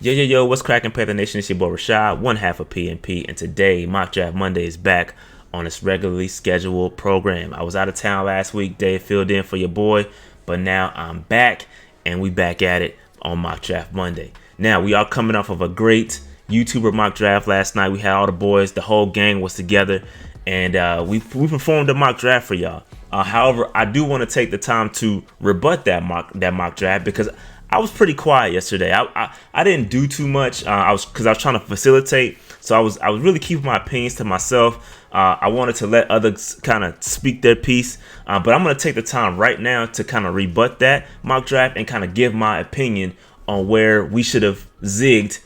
Yo, what's cracking, Panther Nation? It's your boy Rashad, one half of PNP, and today, Mock Draft Monday is back on its regularly scheduled program. I was out of town last week, Dave filled in for your boy, but now I'm back, and we back at it on Mock Draft Monday. Now, we are coming off of a great YouTuber mock draft last night. We had all the boys, the whole gang was together, and we performed a mock draft for y'all. However, I do want to take the time to rebut that mock draft because I was pretty quiet yesterday. I didn't do too much. I was trying to facilitate, so I was really keeping my opinions to myself. I wanted to let others kind of speak their piece, but I'm going to take the time right now to kind of rebut that mock draft and kind of give my opinion on where we should have zigged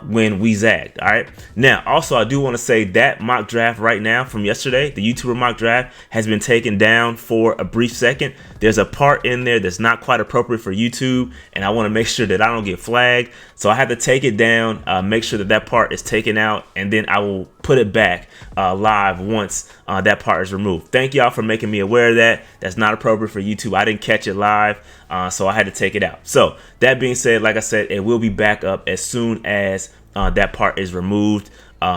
when we zagged. All right. Now, also, I do want to say that mock draft right now from yesterday, the YouTuber mock draft, has been taken down for a brief second. There's a part in there that's not quite appropriate for YouTube, and I want to make sure that I don't get flagged. So I had to take it down, make sure that part is taken out, and then I will put it back live once that part is removed. Thank y'all for making me aware of that. That's not appropriate for YouTube. I didn't catch it live, so I had to take it out. So that being said, like I said, it will be back up as soon as that part is removed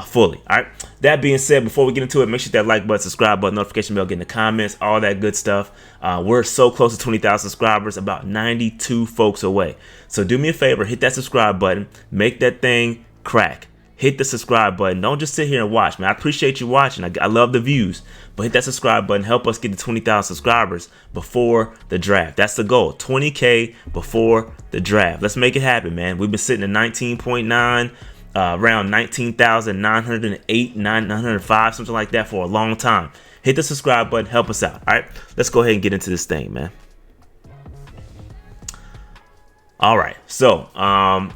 fully. All right. That being said, before we get into it, make sure that like button, subscribe button, notification bell, get in the comments, all that good stuff. We're so close to 20,000 subscribers, about 92 folks away. So do me a favor, hit that subscribe button, make that thing crack. Hit the subscribe button. Don't just sit here and watch, man. I appreciate you watching. I love the views, but hit that subscribe button. Help us get to 20,000 subscribers before the draft. That's the goal. 20K before the draft. Let's make it happen, man. We've been sitting at 19.9. Around 19,908, 905, something like that for a long time. Hit the subscribe button, help us out. All right, let's go ahead and get into this thing, man. All right, so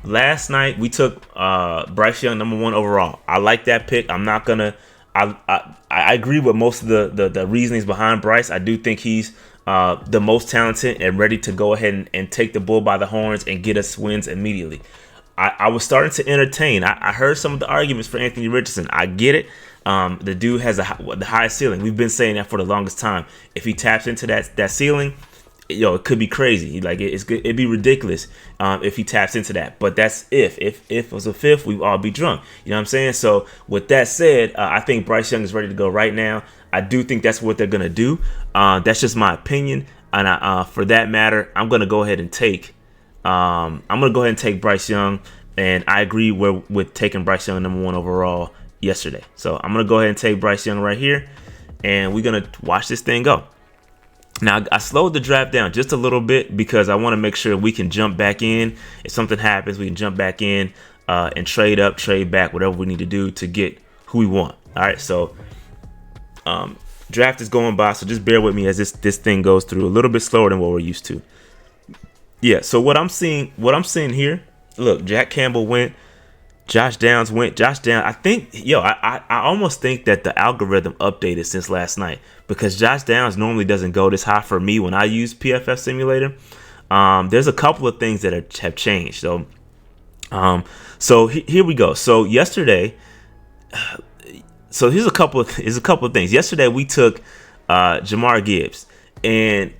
last night we took Bryce Young #1 overall. I like that pick. I'm not gonna. I agree with most of the reasonings behind Bryce. I do think he's the most talented and ready to go ahead and take the bull by the horns and get us wins immediately. I was starting to entertain. I heard some of the arguments for Anthony Richardson. I get it. The dude has the highest ceiling. We've been saying that for the longest time. If he taps into that ceiling, it could be crazy. Like it'd be ridiculous if he taps into that. But that's if it was a fifth, we'd all be drunk. You know what I'm saying? So with that said, I think Bryce Young is ready to go right now. I do think that's what they're gonna do. That's just my opinion. And for that matter, I'm gonna go ahead and take. I'm gonna go ahead and take Bryce Young, and I agree with taking Bryce Young #1 overall yesterday. So I'm gonna go ahead and take Bryce Young right here, and we're gonna watch this thing go. Now I slowed the draft down just a little bit because I want to make sure we can jump back in. If something happens, we can jump back in and trade up, trade back, whatever we need to do to get who we want. All right, so draft is going by, so just bear with me as this thing goes through a little bit slower than what we're used to. Yeah, so what I'm seeing here, look, Jack Campbell went, Josh Downs went. Josh Downs, I think, I almost think that the algorithm updated since last night because Josh Downs normally doesn't go this high for me when I use PFF Simulator. There's a couple of things that have changed. So here we go. So yesterday, here's a couple of things. Yesterday we took Jahmyr Gibbs, and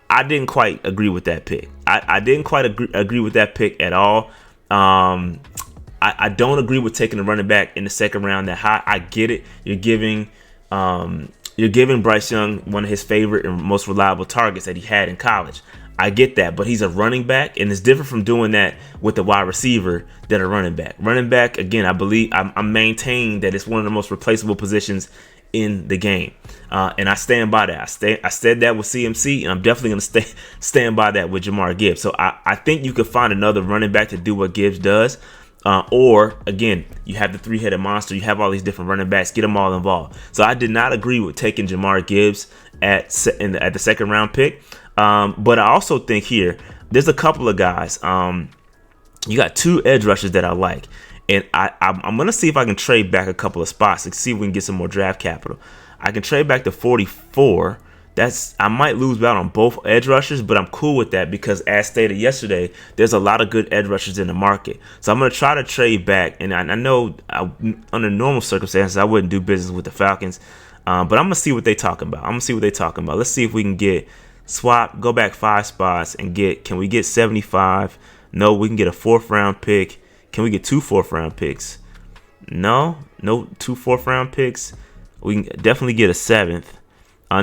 I didn't quite agree with that pick. I didn't quite agree with that pick at all. I don't agree with taking a running back in the second round that high. I get it. You're giving Bryce Young one of his favorite and most reliable targets that he had in college. I get that, but he's a running back, and it's different from doing that with a wide receiver than a running back. Running back, again, I believe I'm maintaining that it's one of the most replaceable positions in the game, and I stand by that. I said that with CMC, and I'm definitely going to stand by that with Jahmyr Gibbs. So I think you could find another running back to do what Gibbs does, or again, you have the three-headed monster. You have all these different running backs. Get them all involved. So I did not agree with taking Jahmyr Gibbs at the second round pick, but I also think here there's a couple of guys. You got two edge rushers that I like. And I'm going to see if I can trade back a couple of spots to see if we can get some more draft capital. I can trade back to 44. I might lose out on both edge rushers, but I'm cool with that because as stated yesterday, there's a lot of good edge rushers in the market. So I'm going to try to trade back. And I know under normal circumstances, I wouldn't do business with the Falcons. But I'm going to see what they're talking about. Let's see if we can go back 5 spots and can we get 75? No, we can get a 4th round pick. Can we get 2 4th-round picks? No 2 4th-round picks. We can definitely get a 7th.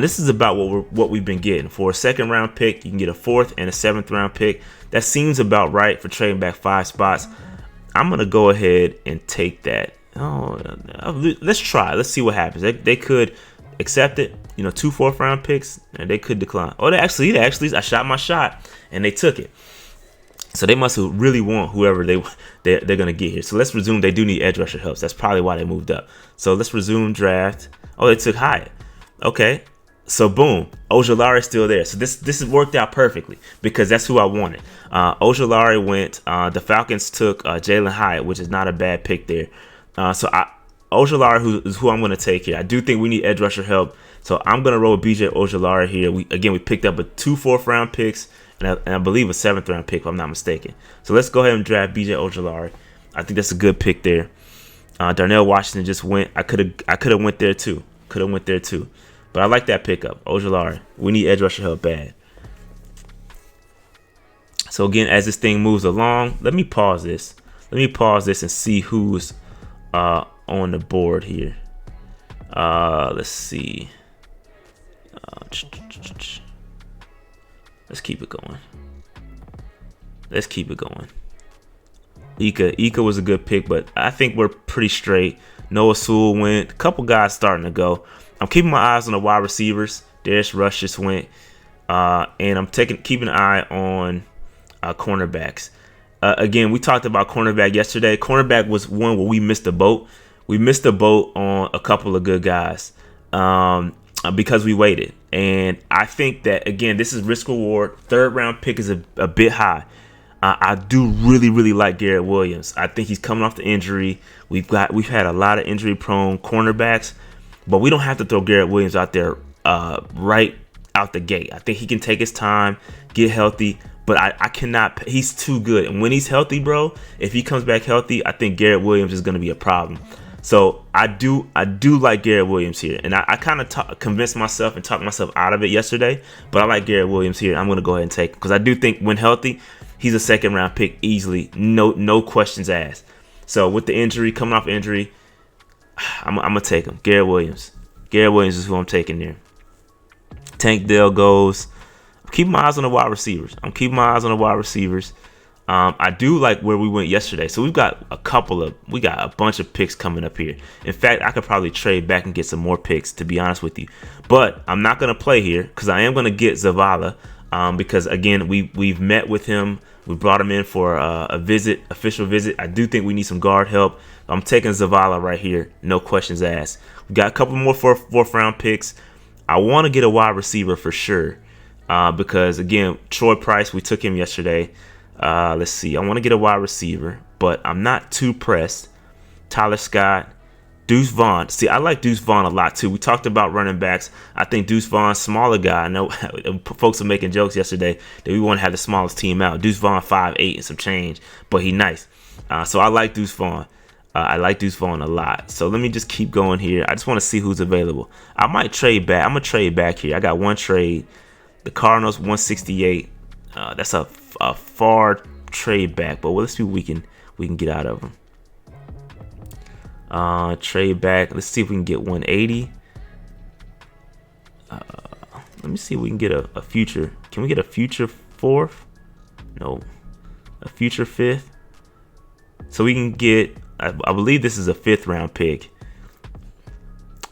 This is about what we've been getting. For a 2nd-round pick, you can get a 4th and a 7th-round pick. That seems about right for trading back 5 spots. I'm going to go ahead and take that. Oh, let's try. Let's see what happens. They could accept it. 2 4th-round picks, and they could decline. Oh, they actually, I shot my shot, and they took it. So they must really want whoever they're going to get here. So let's resume. They do need edge rusher help. That's probably why they moved up. So let's resume draft. Oh, they took Hyatt. Okay. So boom, Ojulari's still there. So this has worked out perfectly because that's who I wanted. Ojulari went. The Falcons took Jalen Hyatt, which is not a bad pick there. Ojulari is who I'm going to take here. I do think we need edge rusher help. So I'm going to roll with BJ Ojulari here. We picked up 2 4th-round picks and I believe a 7th-round pick, if I'm not mistaken. So let's go ahead and draft BJ Ojulari. I think that's a good pick there. Darnell Washington just went. I could have went there too. But I like that pickup, Ojulari. We need edge rusher help bad. So again, as this thing moves along, let me pause this. And see who's on the board here. Let's see. Let's keep it going. Ika was a good pick, but I think we're pretty straight. Noah Sewell went. A couple guys starting to go. I'm keeping my eyes on the wide receivers. Darius Rush just went. And I'm keeping an eye on cornerbacks. Again, we talked about cornerback yesterday. Cornerback was one where we missed the boat. We missed the boat on a couple of good guys because we waited. And I think that, again, this is risk reward. 3rd-round pick is a bit high. I do really, really like Garrett Williams. I think he's coming off the injury. We've had a lot of injury-prone cornerbacks, but we don't have to throw Garrett Williams out there right out the gate. I think he can take his time, get healthy, but I cannot. He's too good. And when he's healthy, bro, if he comes back healthy, I think Garrett Williams is going to be a problem. So I do like Garrett Williams here. And I kind of convinced myself and talked myself out of it yesterday, but I like Garrett Williams here. I'm going to go ahead and take him because I do think when healthy, he's a 2nd-round pick easily. No questions asked. So with the injury, coming off injury, I'm going to take him. Garrett Williams. Garrett Williams is who I'm taking there. Tank Dell goes. I'm keeping my eyes on the wide receivers. I do like where we went yesterday. So we've got a bunch of picks coming up here. In fact, I could probably trade back and get some more picks, to be honest with you. But I'm not going to play here because I am going to get Zavala because, again, we've met with him. We brought him in for official visit. I do think we need some guard help. I'm taking Zavala right here. No questions asked. We got a couple more 4th-round picks. I want to get a wide receiver for sure because, again, Troy Price, we took him yesterday. Let's see. I want to get a wide receiver, but I'm not too pressed. Tyler Scott, Deuce Vaughn. See, I like Deuce Vaughn a lot too. We talked about running backs. I think Deuce Vaughn, smaller guy. I know folks were making jokes yesterday that we want to have the smallest team out. Deuce Vaughn 5'8" and some change, but he nice. So I like Deuce Vaughn. I like Deuce Vaughn a lot. So let me just keep going here. I just want to see who's available. I might trade back. I'm gonna trade back here. I got one trade. The Cardinals 168. That's a far trade back, but let's see what we can get out of them. Trade back. Let's see if we can get 180. Let me see if we can get a future. Can we get a future 4th? No. A future 5th? So we can get, I believe this is a 5th-round pick.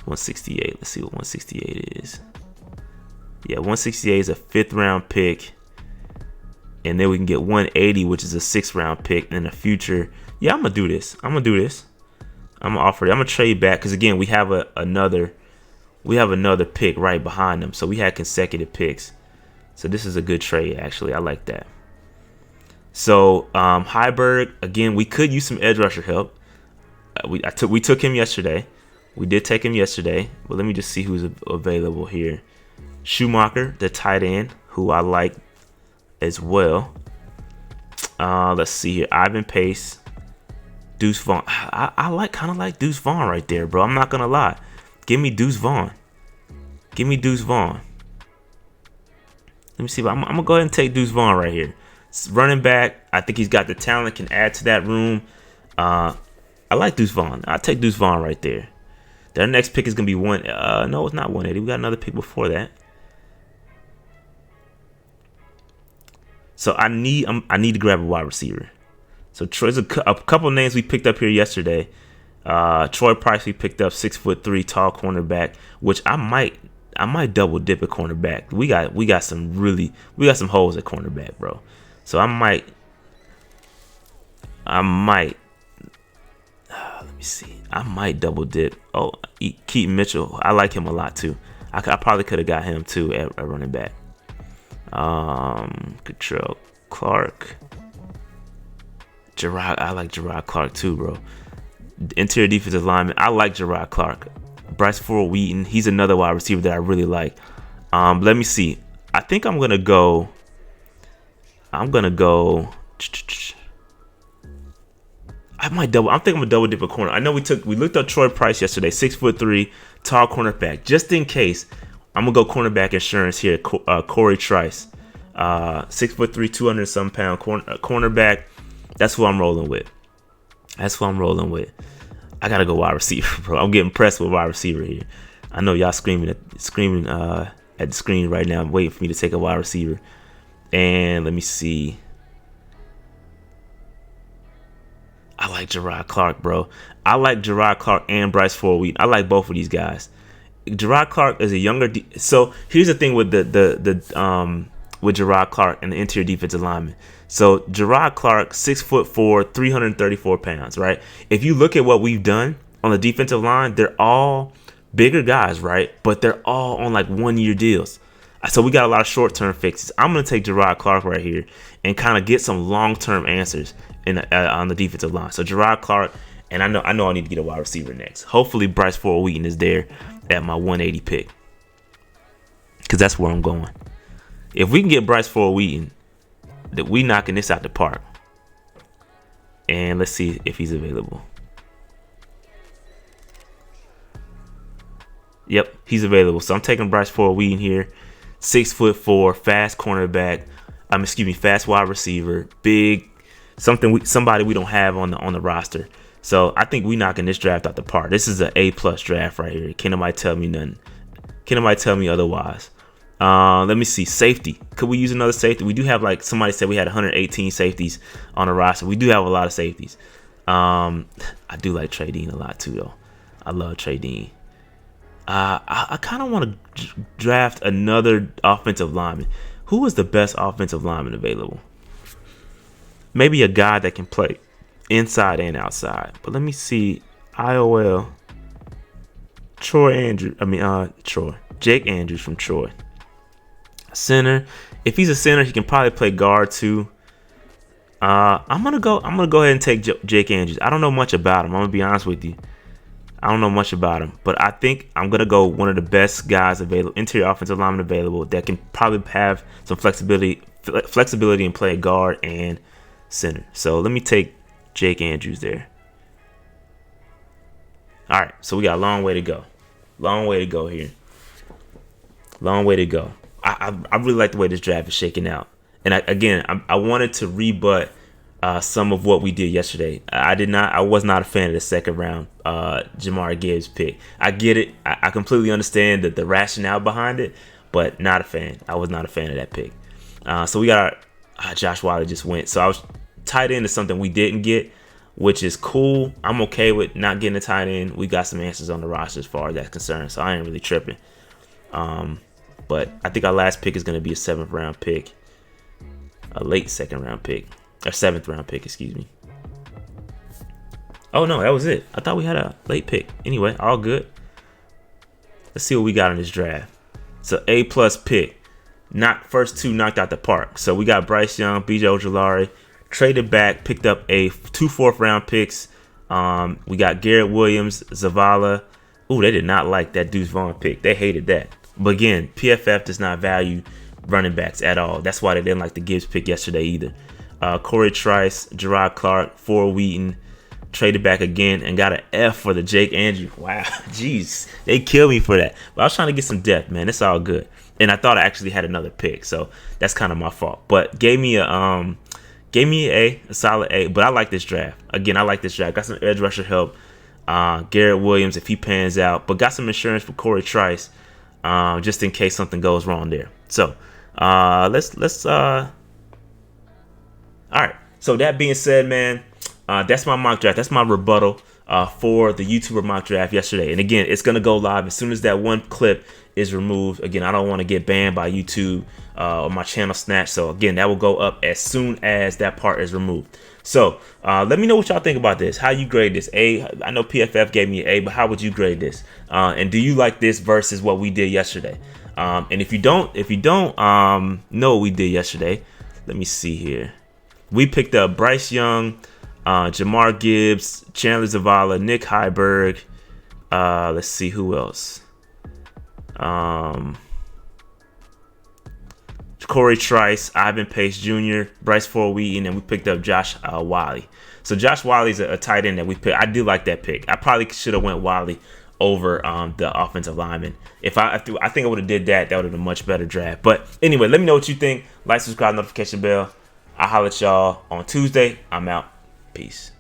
168. Let's see what 168 is. Yeah, 168 is a 5th-round pick. And then we can get 180, which is a 6th-round pick. And in the future, yeah, I'm going to do this. I'm going to offer it. I'm going to trade back because, again, we have another pick right behind them. So we had consecutive picks. So this is a good trade, actually. I like that. So Heiberg, again, we could use some edge rusher help. We took him yesterday. We did take him yesterday. But let me just see who's available here. Schumacher, the tight end, who I like as well. Let's see here. Ivan Pace. Deuce Vaughn. I kind of like Deuce Vaughn right there, bro. I'm not going to lie. Give me Deuce Vaughn. Let me see. I'm going to go ahead and take Deuce Vaughn right here. Running back, I think he's got the talent, can add to that room. I like Deuce Vaughn. I'll take Deuce Vaughn right there. Their next pick is going to be no, it's not 180. We got another pick before that. So I need to grab a wide receiver. So Troy's a couple names we picked up here yesterday. Troy Price we picked up, 6'3" tall cornerback, which I might double dip at cornerback. We got some holes at cornerback, bro. So I might. Let me see. I might double dip. Oh, Keaton Mitchell. I like him a lot too. I probably could have got him too at running back. Control Clark. Gerard. I like Gerard Clark too, bro. Interior defensive lineman. I like Gerard Clark. Bryce Ford Wheaton. He's another wide receiver that I really like. Let me see. I think I'm gonna go. I think I'm gonna double dip a corner. I know we looked up Troy Price yesterday, 6'3", tall cornerback. Just in case, I'm gonna go cornerback insurance here. Corey Trice, 6'3", 200 some pound cornerback. That's who I'm rolling with. I gotta go wide receiver, bro. I'm getting pressed with wide receiver here. I know y'all screaming at the screen right now. I'm waiting for me to take a wide receiver. And let me see. I like Gerard Clark, bro. I like Gerard Clark and Bryce Ford Wheaton. I like both of these guys. Gerard Clark is a younger. So here's the thing with with Gerard Clark and the interior defensive lineman. So Gerard Clark, 6'4", 334 pounds, right? If you look at what we've done on the defensive line, they're all bigger guys, right? But they're all on like 1-year deals. So we got a lot of short-term fixes. I'm going to take Gerard Clark right here and kind of get some long-term answers on the defensive line. So Gerard Clark, and I know I need to get a wide receiver next. Hopefully Bryce Ford Wheaton is there at my 180 pick, because that's where I'm going. If we can get Bryce Ford Wheaton, that we knocking this out the park. And let's see if he's available. Yep, he's available. So I'm taking Bryce Ford Wheaton here. 6'4", fast cornerback. Fast wide receiver. Big, somebody we don't have on the roster. So I think we knocking this draft out the park. This is an A+ draft right here. Can't nobody tell me nothing. Can't nobody tell me otherwise. Let me see. Safety. Could we use another safety? We do have, like somebody said, we had 118 safeties on the roster. We do have a lot of safeties. I do like Trey Dean a lot too, though. I love Trey Dean. I kind of want to draft another offensive lineman. Who is the best offensive lineman available? Maybe a guy that can play inside and outside. But let me see. IOL. Jake Andrews from Troy. Center. If he's a center, he can probably play guard too. I'm gonna go ahead and take Jake Andrews. I don't know much about him. I'm gonna be honest with you. I don't know much about him, but I think I'm gonna go one of the best guys available, interior offensive lineman available, that can probably have some flexibility and play guard and center. So let me take Jake Andrews there. All right, so we got a long way to go. Long way to go here. Long way to go. I really like the way this draft is shaking out. And I wanted to rebut some of what we did yesterday. I was not a fan of the second round Jahmyr Gibbs pick. I get it. I completely understand the rationale behind it, but not a fan. I was not a fan of that pick. So we got our Josh Wiley just went. So I was tight end is something we didn't get, which is cool. I'm okay with not getting a tight end. We got some answers on the roster as far as that's concerned, so I ain't really tripping. But I think our last pick is going to be a 7th round pick, a late 2nd round pick, or 7th round pick, excuse me. Oh no, that was it. I thought we had a late pick. Anyway, all good. Let's see what we got in this draft. It's an A+ pick. First two knocked out the park. So we got Bryce Young, B.J. Ojulari, traded back, picked up 2 4th round picks. We got Garrett Williams, Zavala. Ooh, they did not like that Deuce Vaughn pick. They hated that. But again, PFF does not value running backs at all. That's why they didn't like the Gibbs pick yesterday either. Corey Trice, Gerard Clark, Ford Wheaton, traded back again and got an F for the Jake Andrews. Wow, jeez, they killed me for that. But I was trying to get some depth, man. It's all good. And I thought I actually had another pick, so that's kind of my fault. But gave me a Gave me a solid A, but I like this draft. Again, I like this draft. Got some edge rusher help. Garrett Williams, if he pans out, but got some insurance for Corey Trice, just in case something goes wrong there. So, let's all right. So that being said, man, that's my mock draft. That's my rebuttal for the YouTuber mock draft yesterday. And again, it's gonna go live as soon as that one clip is removed. Again, I don't want to get banned by YouTube or my channel snatched. So again, that will go up as soon as that part is removed. So let me know what y'all think about this. How you grade this? I know PFF gave me an A, but how would you grade this? And do you like this versus what we did yesterday? And if you don't know what we did yesterday, let me see here. We picked up Bryce Young, Jamar Gibbs, Chandler Zavala, Nick Heiberg. Let's see who else. Corey Trice, Ivan Pace Jr., Bryce Ford Wheaton, and we picked up Josh Wally. So Josh Wally's a tight end that we picked. I do like that pick. I probably should have went Wally over the offensive lineman. I think I would have did that. That would have been a much better draft. But anyway, let me know what you think. Like, subscribe, notification bell. I'll holler at y'all on Tuesday. I'm out. Peace.